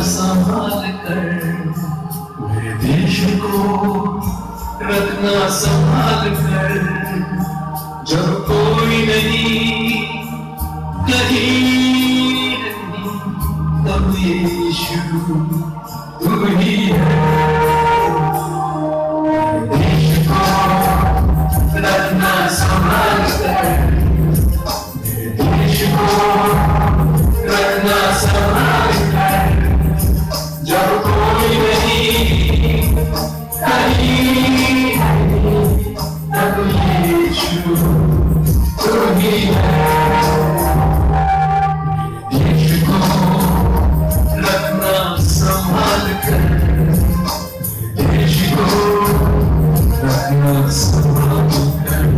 संभाल कर, मेरे देश को रखना संभाल कर। जब कोई नहीं कहीं नहीं, तब यीशु तू ही है। मेरे देश को रखना संभाल कर, मेरे देश को रखना संभाल कर। जब कोई नहीं कहीं नहीं, तब यीशु तू ही है। मेरे देश को रखना संभाल कर, मेरे देश को रखना संभाल कर।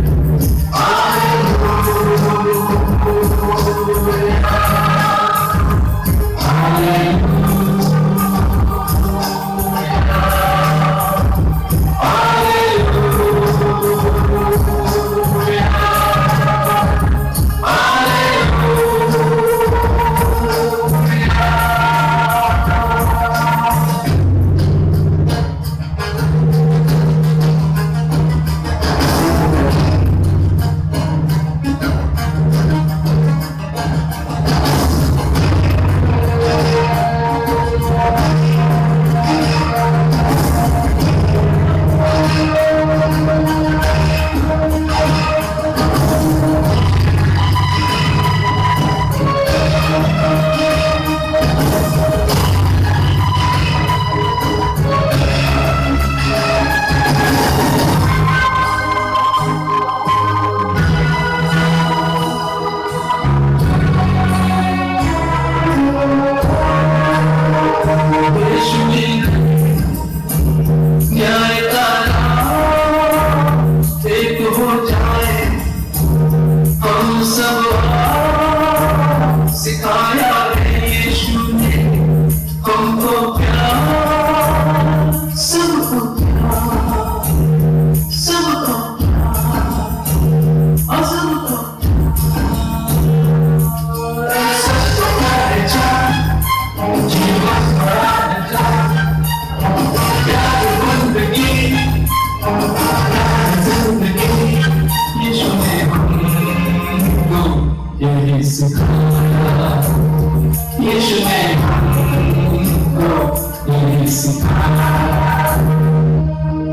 सिखाया है यीशु ने हमको प्यार, सबको प्यार, सबको प्यार, सबको प्यार। सबको प्यार जीवन प्यार जिंदगी, यीशु ने हमको यही सिखाया, यीशु ने हमको यही सिखाया।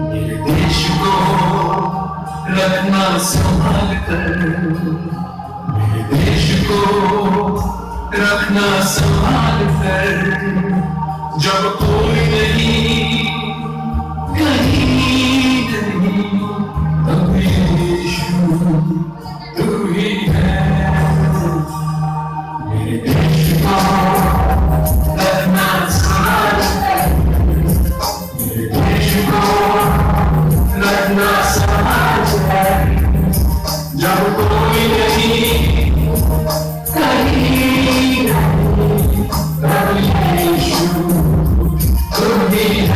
मेरे देश को रखना संभाल कर, मेरे देश को रखना संभाल कर। जब कोई नहीं कहीं नहीं, तब यीशु तू ही है। मेरे देश को रखना संभाल कर, मेरे देश को रखना संभाल कर। जब कोई नहीं कहीं नहीं, तब यीशु तू ही है।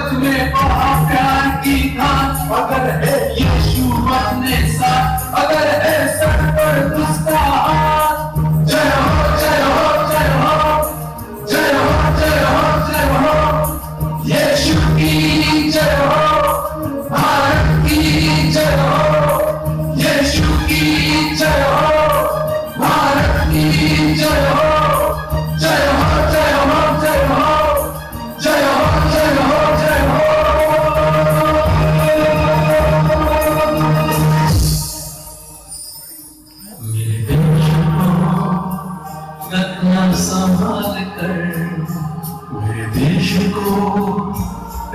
सच में बहुत प्यार की खान, अगर है यीशु अपने साथ, अगर है सर पर उसका हाथ। जय हो जय हो जय हो जय हो जय हो जय हो, यीशु की जय हो, भारत की जय हो, यीशु की जय हो, भारत की जय हो, जय हो जय हो जय हो जय हो जय हो जय हो। मेरे देश को रखना संभाल कर, मेरे देश को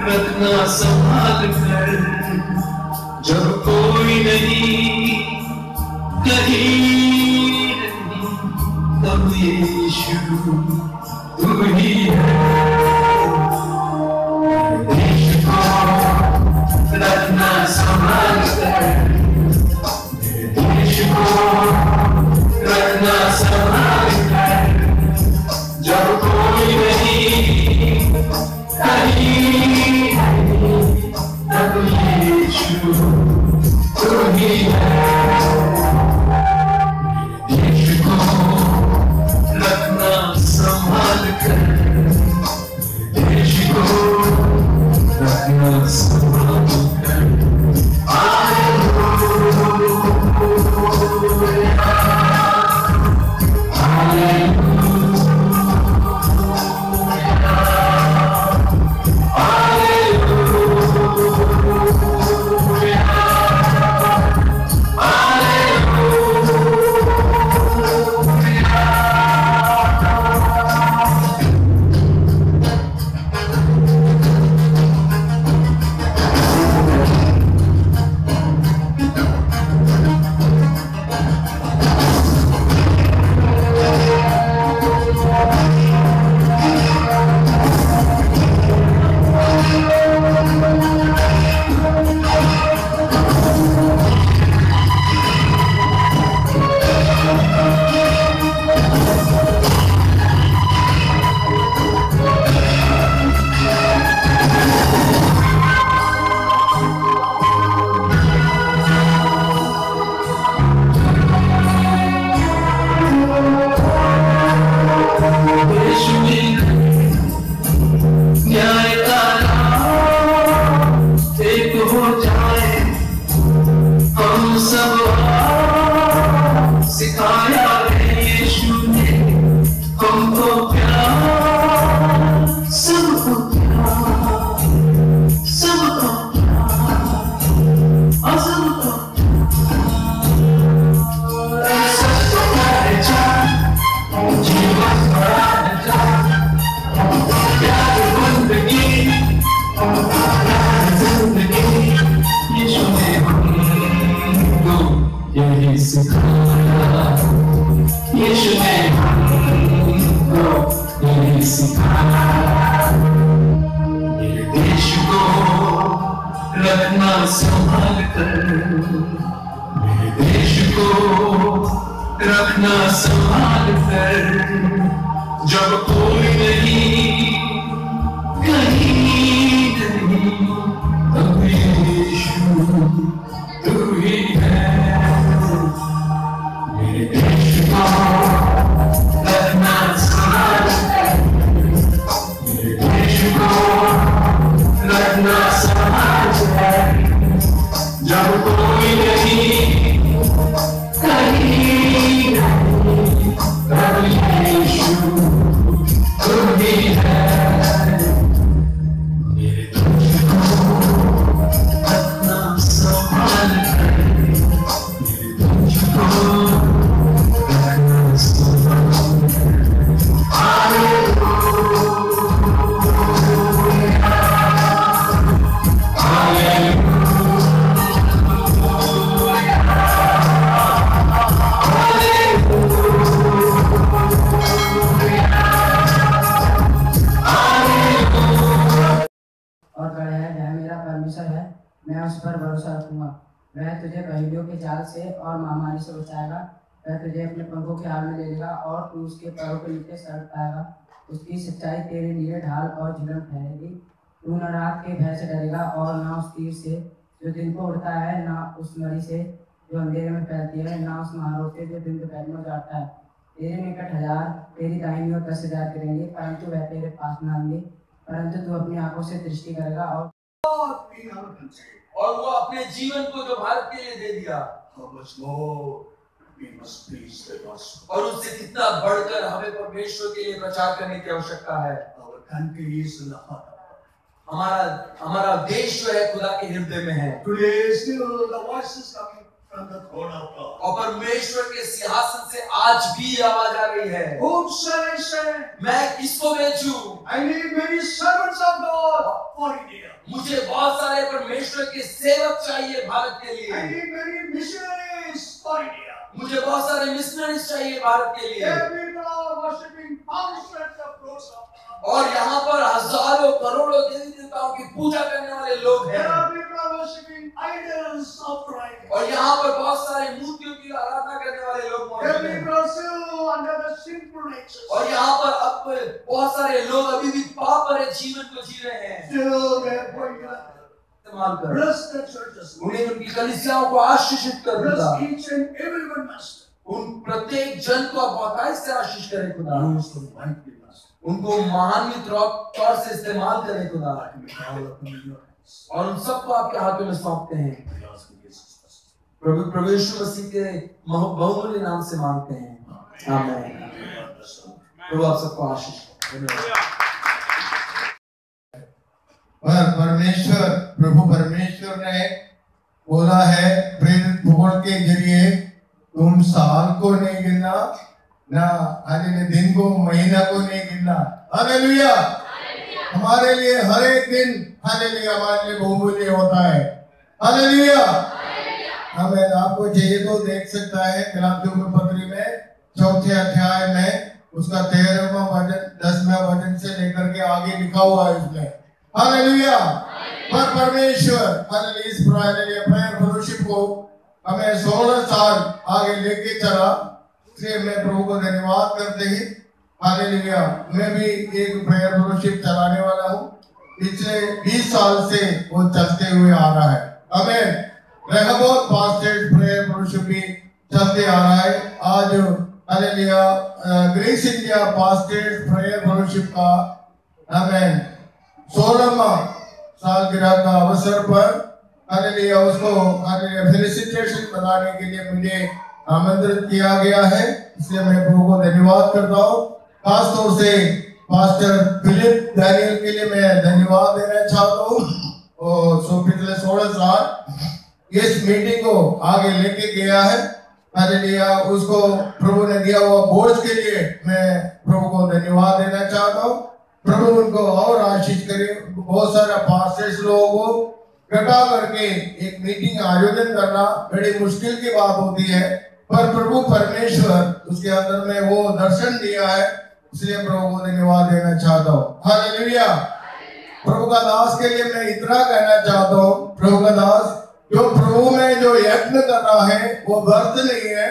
रखना संभाल कर, जब कोई नहीं कहीं नहीं, तब यीशु तू ही है। देश को रखना संभाल कर, देश को रखना संभाल कर, जब कोई नहीं कहीं नहीं, तब यीशु तू ही है। देश को रखना संभाल कर, देश को रखना संभाल कर। मैं उस पर भरोसा रखूंगा। वह तुझे पहेलियों के जाल से और महामारी से बचाएगा। वह तुझे अपने पंखों के हाल में ले लेगा और तू उसके पैरों के नीचे सड़क पाएगा। उसकी सच्चाई तेरे लिए ढाल और झिलम ठहरेगी तू न रात के भय से डरेगा और न उस तीर से जो दिन को उड़ता है, न उस मरी से जो अंधेरे में फैलती है, न उस महारोग से जो दिन दोपहर में उजाड़ता है। तेरे निकट 1000, तेरी दाहिनी ओर 10,000 गिरेंगे, परंतु वह तेरे पास न आएंगे। परंतु तू अपनी आंखों से दृष्टि करेगा और वो अपने जीवन को जो भारत के लिए दे दिया, और उससे कितना बढ़कर हमें परमेश्वर के लिए प्रचार करने की आवश्यकता है। हमारा देश जो है खुदा के हृदय में है। और परमेश्वर के सिंहासन से आज भी आवाज आ रही है, मैं किसको बेचूं? मुझे बहुत सारे परमेश्वर के सेवक चाहिए भारत के लिए। मुझे बहुत सारे मिशनरीज चाहिए भारत के लिए। और यहाँ पर हजारों करोड़ों देवी देवताओं की पूजा करने वाले लोग हैं। और यहाँ पर बहुत सारे मूर्तियों की आराधना करने वाले लोग मौजूद हैं। और यहाँ पर अब बहुत सारे लोग अभी भी पाप भरे जीवन को जी रहे हैं। इस्तेमाल कर उन्हें उनकी कलीसियाओं को आशीषित कर खुदा। उन प्रत्येक जन को बाकायदे से आशीष करे खुदा। उनको महान्वित तौर से इस्तेमाल करे खुदा। और उन सबको आपके हाथों में सौंपते हैं। प्रभु यीशु मसीह के बहुमूल्य नाम से मांगते हैं, आमीन। प्रभु आप सबको आशीष प्रभु परमेश्वर ने बोला है प्रेरित पौल के जरिए, तुम साल को नहीं गिनना, ना हालेलुया दिन को, महीना को नहीं गिनना। हालेलुया। हमारे लिए हर एक दिन हालेलुया हमारे लिए बहुमूल्य होता है। हालेलुया। हमें आपको चाहिए तो देख सकता है गलातियों के पत्री में 4थे अध्याय में उसका 13वां वचन 10वें वचन से लेकर के आगे लिखा हुआ है उसमें। हालेलुया। पर परमेश्वर हालेलुया इस प्रेयर फेलोशिप को हमें 16 साल आगे लेके चला, इसलिए मैं प्रभु को धन्यवाद करते हैं। हालेलुया। मैं भी एक प्रेयर फेलोशिप चलाने वाला हूँ, पिछले 20 साल से वो चलते हुए आ रहा है। आमीन। रेहोबोथ पास्टर्स प्रेयर फेलोशिप भी चलते आ रहा है। आज hallelujah grace India pastors prayer fellowship का आमीन 16वां सालगिरह का अवसर पर हालेलुया उसको हालेलुया फेलिसिटेशन बनाने के लिए मुझे आमंत्रित किया गया है, इसलिए मैं प्रभु को धन्यवाद करता हूँ। खास तौर से पास्टर फिलिप डैनियल के लिए मैं धन्यवाद देना चाहता हूँ। और पिछले 16 साल इस मीटिंग को आगे लेके गया है। हालेलुया उसको प्रभु ने दिया हुआ बोझ के लिए मैं प्रभु को धन्यवाद देना चाहता हूँ। प्रभु उनको और आशीष करे। बहुत सारा पास्टर्स लोगों को इकट्ठा करके एक मीटिंग आयोजन करना बड़ी मुश्किल की बात होती है, पर प्रभु परमेश्वर उसके अंदर में वो दर्शन दिया है, इसलिए प्रभु को धन्यवाद देना चाहता हूँ। हालेलुया। प्रभु का दास के लिए मैं इतना कहना चाहता हूँ, प्रभु का दास जो प्रभु में जो यत्न कर रहा है वो व्यर्थ नहीं है।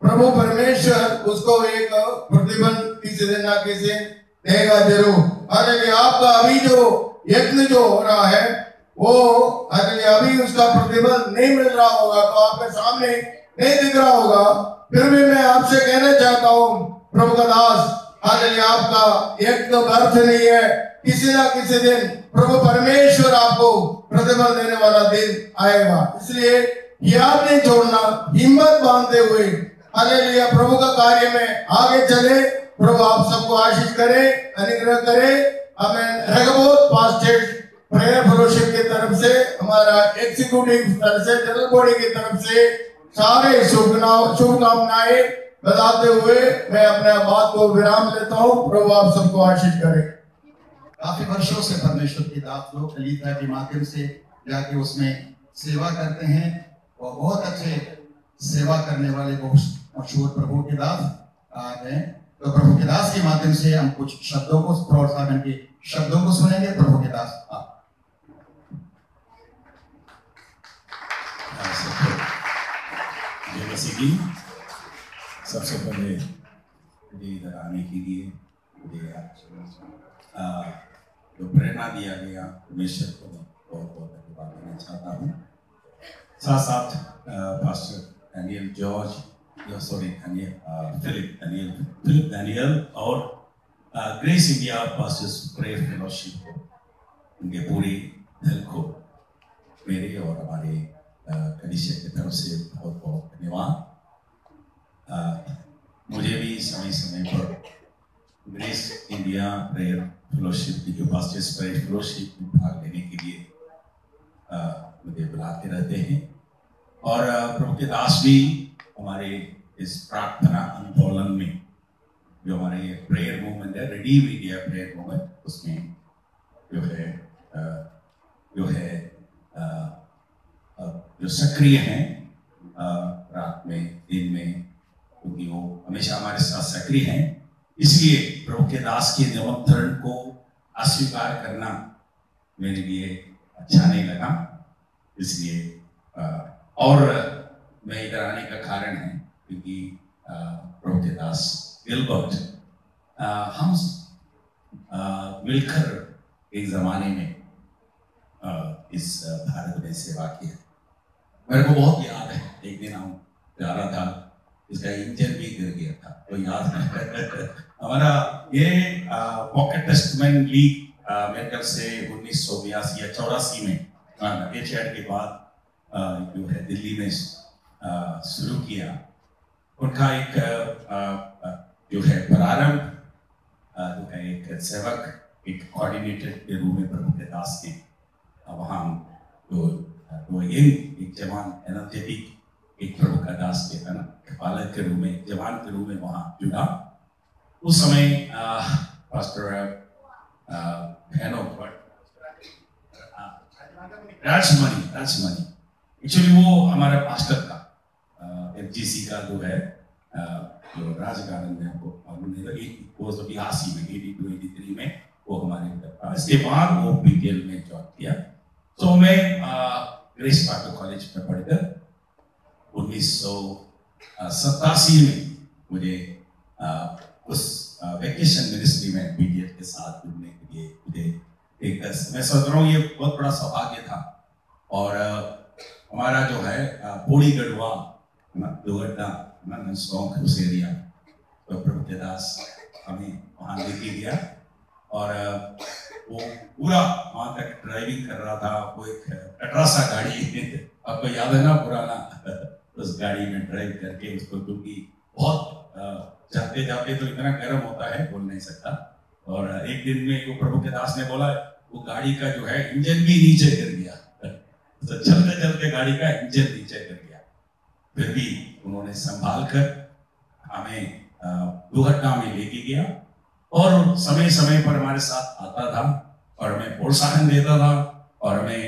प्रभु परमेश्वर उसको एक प्रतिफल किसी दिन ना किसी देगा जरूर। हालेलुया। आपका अभी जो यत्न जो हो रहा है वो हालेलुया अभी उसका प्रतिफल नहीं मिल रहा होगा, तो आपके सामने नहीं दिख रहा होगा, फिर भी मैं आपसे कहना चाहता हूँ प्रभु का दास हालेलुया आपका यत्न व्यर्थ नहीं है। किसी ना किसी दिन प्रभु परमेश्वर आपको प्रतिफल देने वाला दिन आएगा, इसलिए याद नहीं छोड़ना, हिम्मत बांधते हुए हालेलुया प्रभु का कार्य में आगे चले। प्रभु आप सबको आशीष करे, अनुग्रह करे। हमें रेहोबोथ पास्टर्स प्रेयर फेलोशिप की तरफ से, हमारा एग्जीक्यूटिव तरफ से, जनरल बॉडी की तरफ से सारे शुभकामनाएं बताते हुए मैं अपने बात को विराम लेता हूँ। प्रभु आप सबको आशीष करे। काफी वर्षों से परमेश्वर के दास लोग कलीसिया के माध्यम से जाके उसमें सेवा करते हैं और बहुत अच्छे सेवा करने वाले बहुत मशहूर प्रभु के दास हैं। तो प्रभु के दास के माध्यम से हम कुछ शब्दों को प्रोत्साहन के शब्दों को सुनेंगे। प्रभु के दास आप सबसे पहले मुझे इधर आने के लिए मुझे जो प्रेरणा दिया गया परमेश्वर को बहुत बहुत धन्यवाद देना चाहता हूँ। साथ साथ pastor Daniel George, Philip Daniel और grace India pastors prayer fellowship को, उनके पूरे दल को मेरे और हमारे कलीसिया की तरफ से बहुत बहुत धन्यवाद। मुझे भी समय समय पर ग्रेस इंडिया प्रेयर फेलोशिप की जो पास्टर्स प्रेयर फेलोशिप में भाग लेने के लिए मुझे बुलाते रहते हैं और प्रभु के दास भी हमारे इस प्रार्थना आंदोलन में जो हमारे प्रेयर मूवमेंट है, रिडीम इंडिया प्रेयर मूवमेंट, उसमें जो सक्रिय हैं रात में दिन में, क्योंकि वो हमेशा हमारे साथ सक्रिय हैं। इसलिए प्रभु के दास के निमंत्रण को अस्वीकार करना मेरे लिए अच्छा नहीं लगा। इसलिए और मैं इधर आने का कारण है क्योंकि प्रभु के दास गिलबर्ट हम मिलकर एक जमाने में इस भारत में सेवा किया। मेरे को बहुत याद है, एक दिन हम जा रहा था, इसका इंजन भी गिर गया था, तो याद है। हमारा ये पॉकेट टेस्टमेंट लीग मेरे ख्याल से 1982 या 84 में एशियाड के बाद जो है दिल्ली में शुरू किया। उनका एक जो है प्रारंभ जो है एक सेवक, एक कोऑर्डिनेटर के रूप में प्रभु के दास ने वहाँ एक जवान एनर्जेटिक एक प्रभु का दास के पालक के रूप में, जवान के रूप में वहाँ जुड़ा। उस समय पास्टर राजमणि एक्चुअली वो हमारा पास्टर का FGC का जो है जो राजगार्डन में आपको वो 82 में 82-83 में वो हमारे, इसके बाद वो PTL में जॉइन किया। तो मैं ग्रेस पार्कर कॉलेज में पढ़कर 1987 में मुझे उस वेकेशन मिनिस्ट्री में PTL के साथ जुड़ने के लिए मुझे मैं सोच रहा हूँ ये बहुत बड़ा सौभाग्य था। और हमारा जो है पोड़ी गढ़वा दुर्घटना उस एरिया, तो प्रभु के दास हमें वहाँ लेके गया और वो पूरा वहाँ तक ड्राइविंग कर रहा था। वो एक कटरा सा गाड़ी आपको याद है ना, पुराना, उस गाड़ी में ड्राइव करके उसको, क्योंकि बहुत जाते जाते तो इतना गर्म होता है बोल नहीं सकता। और एक दिन में वो प्रभु के दास ने बोला वो गाड़ी का जो है इंजन भी नीचे गिर गया। तो चलते चलते गाड़ी का इंजन नीचे गिर गया, फिर भी उन्होंने संभाल कर हमें दुर्घटना में लेके गया और समय समय पर हमारे साथ आता था और हमें प्रोत्साहन देता था और हमें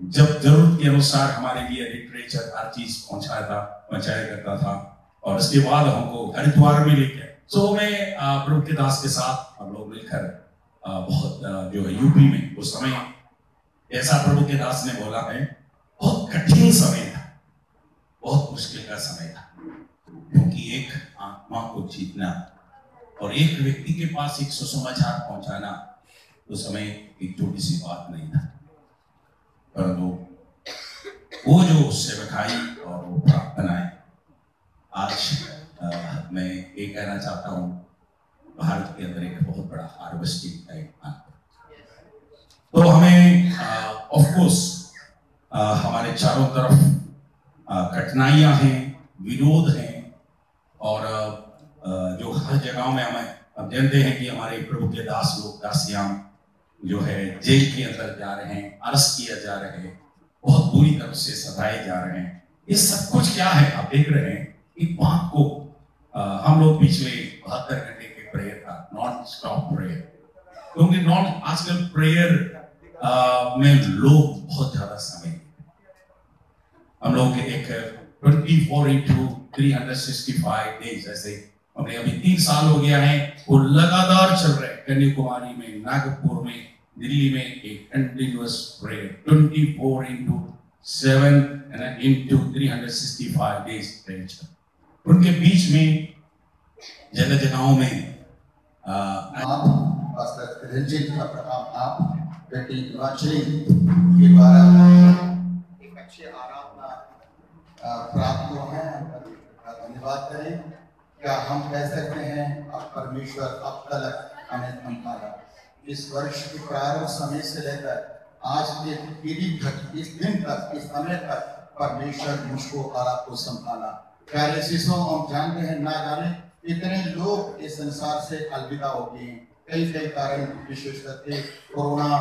जब जरूरत के अनुसार हमारे लिए लिटरेचर हर चीज पहुंचाया करता था। और उसके बाद हमको हरिद्वार में लेके, तो मैं प्रभु के दास के साथ हम लोग मिलकर बहुत जो है यूपी में उस समय ऐसा प्रभु के दास ने बोला है बहुत कठिन समय था, बहुत मुश्किल का समय था, क्योंकि एक आत्मा को जीतना और एक व्यक्ति के पास एक सुसमाचार पहुंचाना उस समय एक छोटी सी बात नहीं था। परंतु वो जो सेवकाई और वो प्रार्थनाएं आज मैं ये कहना चाहता हूँ भारत के अंदर एक बहुत बड़ा हार्वेस्टिंग टाइम आता है। तो हमें ऑफ कोर्स हमारे चारों तरफ कठिनाइयां हैं, विरोध हैं और जो हर जगह में हमें हम जानते हैं कि हमारे प्रभु के दास लोग दासियां जो है जेल के अंदर जा रहे हैं, अरेस्ट किया जा रहे हैं, बहुत बुरी तरह से सताए जा रहे हैं। ये सब कुछ क्या है आप देख रहे हैं। एक बात को हम लोग पिछले 72 घंटे के प्रेयर का नॉन स्टॉप प्रेयर, क्योंकि आजकल प्रेयर में लोग बहुत ज्यादा समय, हम लोग एक 24/365 डेज, ऐसे हमने अभी 3 साल हो गया है वो लगातार चल रहे हैं। कन्याकुमारी में, नागपुर में, दिल्ली में एक कंटिन्यूअस प्रेयर 24/7/365 डेज प्रेयर। उनके बीच में जगह जगहों में आप पास्टर रंजीत का प्रणाम आप बेटी इवांजली के द्वारा एक अच्छी आराधना प्राप्त हुआ है। धन्यवाद करें। क्या हम कह सकते हैं अब परमेश्वर अब तक हमें संभाला। इस वर्ष के प्रारंभ समय से लेकर आज के पीढ़ी तक, इस दिन तक, इस समय तक परमेश्वर मुझको और आपको संभाला। प्यारे शिशुओं, हम जानते हैं ना जाने कितने लोग इस संसार से अलविदा हो गए हैं। कई कारण विशेष करके कोरोना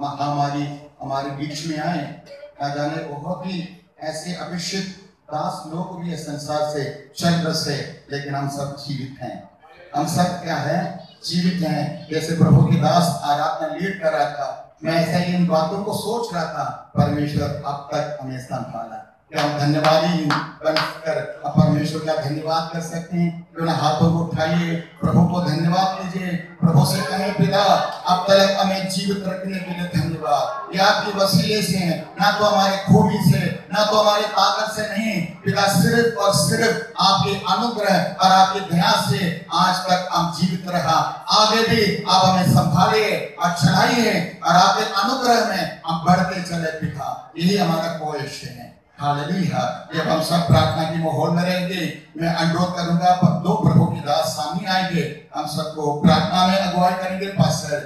महामारी हमारे बीच में आए, ना जाने बहुत ही ऐसे अभिषिक्त दास लोग भी इस संसार से चल बसे, लेकिन हम सब जीवित हैं। हम सब क्या है? जीवित हैं। जैसे प्रभु की दास आराधना लीड कर रहा था, मैं ऐसा ही इन बातों को सोच रहा था। परमेश्वर अब तक हमें संभाला। क्या हम धन्यवादी बनकर परमेश्वर का धन्यवाद कर सकते हैं? क्यों ना हाथों को उठाइए, प्रभु को धन्यवाद दीजिए। प्रभु से कहें, पिता अब तक हमें जीवित रखने के लिए धन्यवाद। ये आपके वसीले से है, ना तो हमारे खूबी से, ना तो हमारे ताकत से नहीं। पिता सिर्फ और सिर्फ आपके अनुग्रह और आपके दया से आज तक हम जीवित रहा। आगे भी आप हमें संभालिए और चलाइए और आपके अनुग्रह में हम बढ़ते चले पिता। यही हमारा कोशिश है। हालेलुया। जब हम सब प्रार्थना की माहौल में रहेंगे, मैं अनुरोध करूंगा दो प्रभु की दास सामने आएंगे, हम सबको प्रार्थना में अगुवाई करेंगे। पास्टर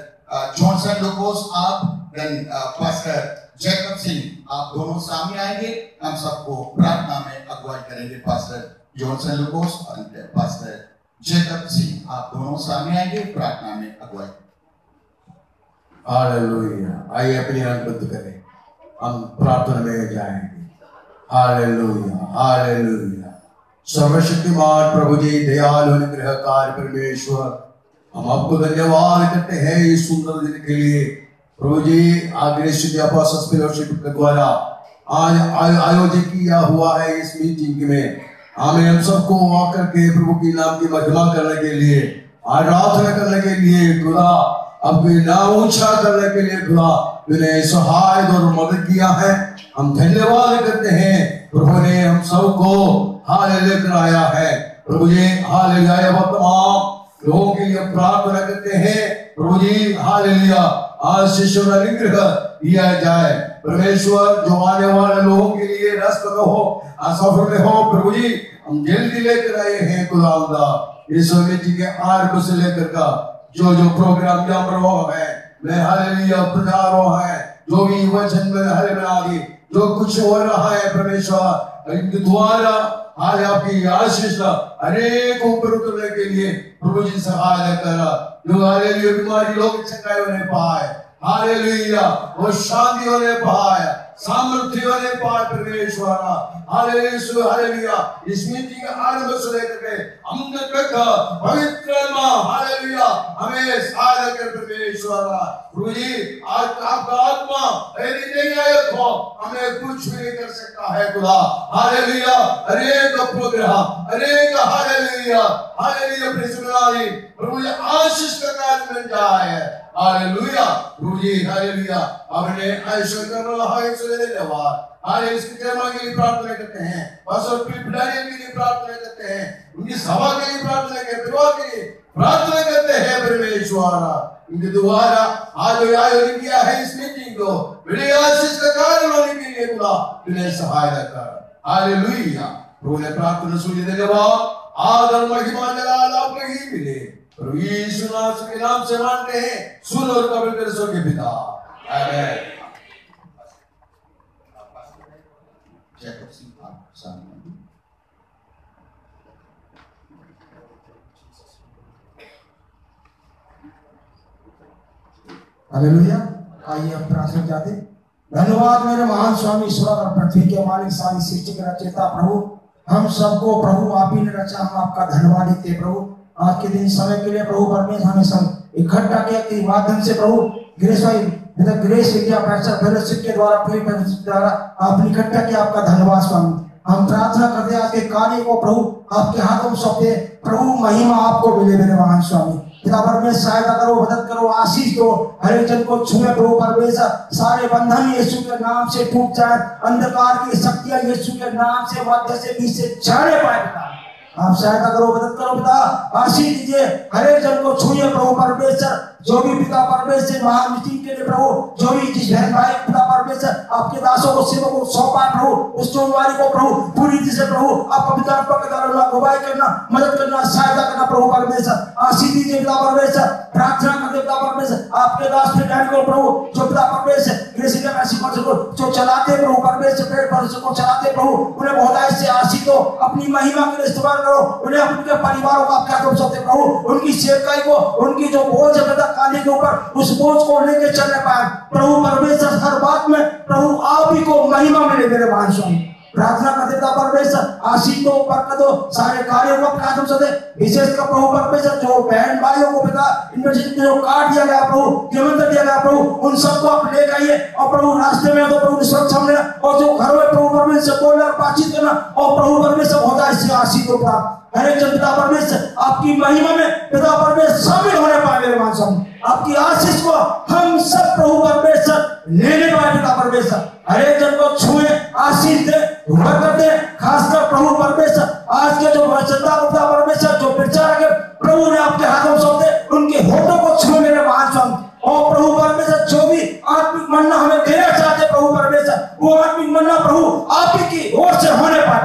जॉनसन लुकोस आप, देन पास्टर जैकब सिंह, आप दोनों सामने आएंगे, हम सबको प्रार्थना में अगुवाई करेंगे। पास्टर जॉनसन लुकोस और पास्टर जैकब सिंह, आप दोनों सामने आएंगे, प्रार्थना में अगुवाई। हालेलुया। आइए अपनी आंख बंद करें, हम प्रार्थना में जाएंगे। Hallelujah, hallelujah. सर्वशक्तिमान प्रभु जी, दयालु अनुग्रहकारी परमेश्वर, हम आपको धन्यवाद करते हैं इस सुंदर दिन के लिए। प्रभु जी, आग्रेसिव अपोस्टल्स फेलोशिप के द्वारा आज आयोजित किया हुआ है इस मीटिंग में, हमें हम सबको आकर के प्रभु की नाम की महिमा करने के लिए, आराधना करने के लिए, खुदा अपने नाम ऊंचा करने के लिए खुदा तूने सहायता और मदद किया है। हम धन्यवाद करते हैं, प्रभु ने हम सबको हालेलुया कराया है। प्रभु जी हालेलुया, तमाम लोगों के लिए प्रार्थना करते हैं प्रभु जी हालेलुया, आशीष और अनुग्रह दिया जाए। परमेश्वर जो आने वाले लोगों के लिए रास्ते में हो, सफर में हो, प्रभु जी हम जल्दी लेकर आए हैं खुदावंदा। इस मीटिंग के आरंभ से लेकर का जो प्रोग्राम यहाँ पर हुआ है, मैं हालेलुया प्रचार हुआ है, जो भी वचन में हालेलुया आगे जो कुछ हो रहा है परमेश्वर इनके द्वारा आज आपकी आशीष अनेक ऊपर उतरने के लिए प्रभु जी सहायता करा। जो हालेलुया बीमारी लोग चंगाई होने पाए, हालेलुया वो शांति होने पाए, सामर्थ्य होने पाए परमेश्वर। Hallelujah, hallelujah. इस मीटिंग के आरंभ से लेकर के हम तक पवित्र हालेलुया हमें सहायता कर परमेश्वर। प्रभु जी आज आपका आत्मा यदि नहीं आए तो हमें कुछ भी नहीं कर सकता है खुदा। हालेलुया, अनेक प्रोग्राम, अनेक हालेलुया हालेलुया प्रेषणारी प्रभु जी आशीष का कार्य बन जाए। हालेलुया प्रभु जी, हालेलुया आपने ऐसा कर रहा है, इसलिए धन्यवाद। आज इसकी महिमा के लिए प्रार्थना करते हैं, बस और पिलपिलाने के लिए प्रार्थना करते हैं, उनकी सभा के लिए प्रार्थना करते हैं, परिवार के लिए प्रार्थना करते हैं परमेश्वर। इनके द्वारा आज आयोजन किया है इस मीटिंग को बड़ी आशीष का कारण होने के लिए खुदा तूने सहायता कर। हालेलुया प्रभु ने प्रार्थना सुनी, धन्यवाद, आदर महिमा जलाल आपको ही मिले। प्रभु यीशु के नाम से मांगते हैं, सुन और कबूल कर सके पिता, आमीन। जैकब सिंह आप सामने। हालेलुया। आइए अब प्रार्थना जाते। धन्यवाद मेरे महान स्वामी ईश्वर और पृथ्वी के मालिक, सारी सृष्टि के रचयिता प्रभु, हम सबको प्रभु आप ही ने रचा, हम आपका धन्यवाद देते प्रभु आज के दिन समय के लिए प्रभु परमेश्वर। हमें सब इकट्ठा किया के माध्यम से प्रभु ग्रेस भाई ग्रेस विद्या प्रचार फेलोशिप के द्वारा द्वारा आपने इकट्ठा किया, आपका धन्यवाद स्वामी। हम प्रार्थना करते हैं आपके कार्य को प्रभु आपके हाथों में सौंपते प्रभु, महिमा आपको मिले मेरे महान स्वामी। पिता परमेश्वर सहायता करो, मदद करो, आशीष दो, हर एक जन को छुए प्रभु परमेश्वर। सारे बंधन यीशु के नाम से टूट जाए, अंधकार की शक्तियां यीशु के नाम से मध्य से बीच से जाने पाए पिता। आप सहायता करो, मदद करो पिता, आशीष दीजिए, हर एक जन को छुए प्रभु परमेश्वर। जो भी पिता परमेश्वर महान मीटिंग के लिए प्रभु, जो भी जिस बहन भाई पिता परमेश्वर आपके दासों को सेवकों को सौंपा प्रभु, उस सोमवारी को प्रभु पूरी तरह से प्रभु आप पवित्र आत्मा के द्वारा अगुवाई करना, मदद करना, सहायता करना प्रभु परमेश्वर। आशीष दीजिए पिता परमेश्वर। प्रार्थना करते पिता परमेश्वर आपके दास को प्रभु, जो पिता परमेश्वर जो चलाते प्रभु परमेश्वर, पेड़ पर को चलाते प्रभु, उन्हें बहुत से आशीष दो, अपनी महिमा के लिए इस्तेमाल करो, उन्हें उनके परिवारों का क्या कर सकते प्रभु, उनकी सेवकाई को, उनकी जो बोझ है कांधे के ऊपर, उस बोझ को लेके चलने पाए प्रभु परमेश्वर। हर बात में प्रभु आप ही को महिमा मिले मेरे महान स्वामी। प्रार्थना करते पिता परमेश्वर आशीष दो, बरकत दो, सारे कार्यों को अपना तुम सदे, विशेषकर प्रभु परमेश्वर जो बहन भाइयों को पिता इनमें जो काट दिया गया प्रभु, निमंत्रण दिया गया प्रभु, उन सबको आप ले जाइए और प्रभु रास्ते में तो प्रभु सुरक्षा मिले, और जो घर में प्रभु परमेश्वर बोलना बातचीत करना और प्रभु परमेश्वर होता है, इससे आशीष दो प्राप्त हर एक जन पिता परमेश्वर आपकी महिमा में पिता परमेश्वर शामिल होने पाए मेरे मान स्वामी। आपकी आशीष को हम सब प्रभु परमेश्वर लेने पाए पिता परमेश्वर, हर एक जन को छुए, आशीष दे, बरकत दे, खासकर प्रभु परमेश्वर आज के जो वचनदाता पिता परमेश्वर जो प्रचारक है प्रभु ने आपके हाथों सौंपे, उनके होठों को छुए मेरे महान स्वामी। और प्रभु परमेश्वर जो भी आत्मिक मन्ना हमें देना चाहते प्रभु परमेश्वर, वो आत्मिक मन्ना प्रभु आप ही की ओर से होने पाए।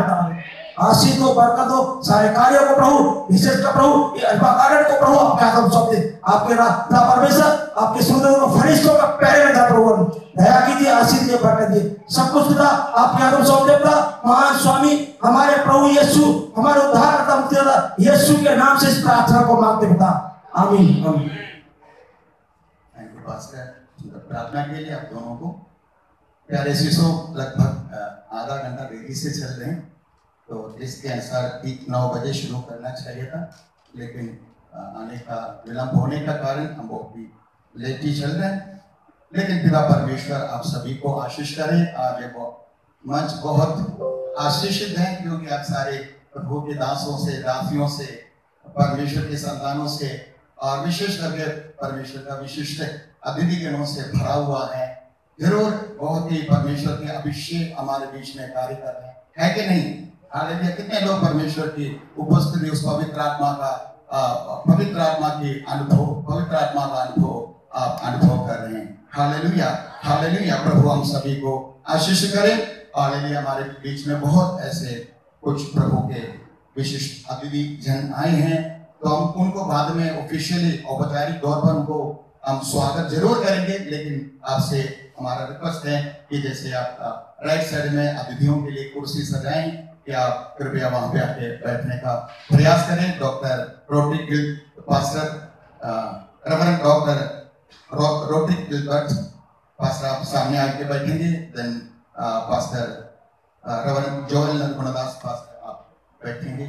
आशीष दो, बरकत दो, सारे कार्यों को प्रभु, विशेषकर प्रभु ये अल्पा कारण को प्रभु आपके हाथों में सौंप दे। आपके पिता परमेश्वर आपके सुंदर फरिश्तों का पैर में था प्रभु, दया कीजिए, आशीष दिए, बरकत दिए, सब कुछ पिता आपके हाथों में सौंप दे। पिता महान स्वामी हमारे प्रभु यीशु, हमारे उद्धारकर्ता मुक्तिदाता यीशु के नाम से इस प्रार्थना को मांगते पिता, आमीन आमीन। थैंक यू पास्टर प्रार्थना के लिए आप दोनों को। प्यारे शिशु लगभग आधा घंटा देरी से चल रहे हैं, तो इसके अनुसार ठीक 9 बजे शुरू करना चाहिए था, लेकिन आने का विलंब होने का कारण हम बहुत ही लेट ही चल रहे हैं। लेकिन पिता परमेश्वर आप सभी को आशीष करें। आज ये मंच बहुत आशीषित है, क्योंकि आप सारे प्रभु के दासों से, दासियों से, परमेश्वर के संतानों से, और विशेष करके परमेश्वर का विशिष्ट अतिथि गणों से भरा हुआ है। जरूर बहुत ही परमेश्वर के अभिषेक हमारे बीच में कार्य कर रहे हैं, है कि नहीं? हालेलुया। कितने लोग परमेश्वर की उपस्थिति, उस पवित्र आत्मा का पवित्र आत्मा की अनुभव, पवित्र आत्मा का अनुभव आप अनुभव कर रहे हैं। Hallelujah hallelujah. प्रभु हम सभी को आशीष करें। हालेलुया। हमारे बीच में बहुत ऐसे कुछ प्रभु के विशिष्ट अतिथि जन आए हैं, तो हम उनको बाद में ऑफिशियली औपचारिक तौर पर उनको हम स्वागत जरूर करेंगे। लेकिन आपसे हमारा रिक्वेस्ट है कि जैसे आप राइट साइड में अतिथियों के लिए कुर्सी सजाएं, कि आप कृपया वहां पे आके बैठने का प्रयास करें। Doctor Rotik Gilbert, pastor reverend doctor Rotik Gilbert pastor आप सामने आके बैठेंगे। Then pastor reverend Joel Nandakumardas pastor आप बैठेंगे,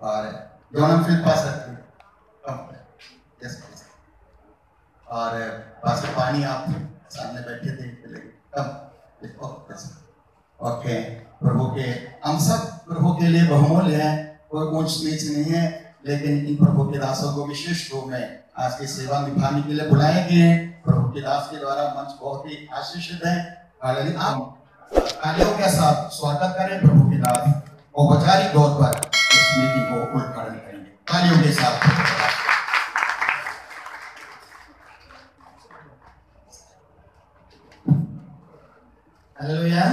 और जॉनफिल पास्टर और पास्टर पानी आप सामने बैठे थे। ओके, प्रभु के हम सब प्रभु के लिए बहुमूल्य हैं, कोई ऊंच नीच नहीं है, लेकिन इन प्रभु के दासों को विशेष रूप में आज की सेवा निभाने के लिए बुलाए गए हैं। प्रभु के दास के द्वारा मंच बहुत ही आशीषित है। हालेलुया। आप तालियों के साथ स्वागत करें प्रभु के दास, औपचारिक तौर पर इस मीटिंग को उद्घाटन करेंगे तालियों के साथ। हालेलुया।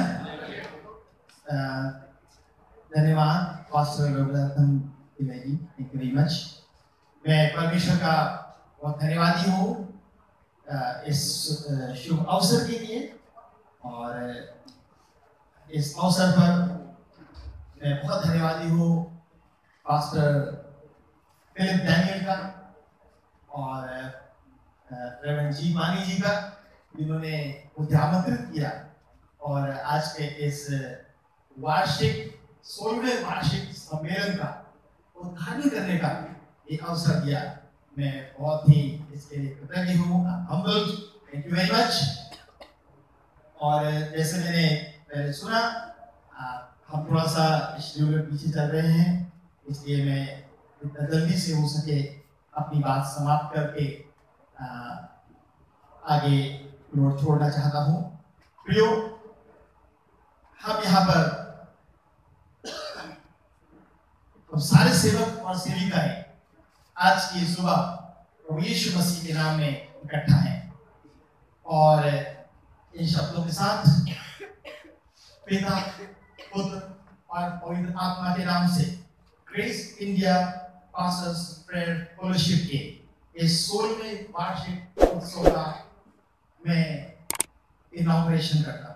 धन्यवाद pastor Raghunathan ji, thank you very much. मैं परमेश्वर का बहुत धन्यवादी हूँ इस शुभ अवसर के लिए, और इस अवसर पर मैं बहुत धन्यवादी हूँ पास्टर फिलिप डैनियल का और रेवरेंड जी मानी जी का, जिन्होंने मुझे आमंत्रित किया और आज के इस वार्षिक 16वें वार्षिक सम्मेलन का उद्घाटन करने का एक अवसर दिया। मैं बहुत ही इसके लिए कृतज्ञ हूँ, humble, thank you very much. और जैसे मैंने पहले सुना, हम थोड़ा सा शेड्यूल में पीछे चल रहे हैं, इसलिए मैं जितना जल्दी से हो सके अपनी बात समाप्त करके आगे फ्लोर छोड़ना चाहता हूँ। प्रियो, हम यहाँ पर हम सारे सेवक और सेविकाएं आज की सुबह प्रभु यीशु मसीह के नाम में इकट्ठा हैं। और इन शब्दों के साथ पिता, पुत्र और पवित्र आत्मा के नाम से grace India pastors prayer fellowship के इस 16वें वार्षिक उत्सव का मैं इनॉग्रेशन करता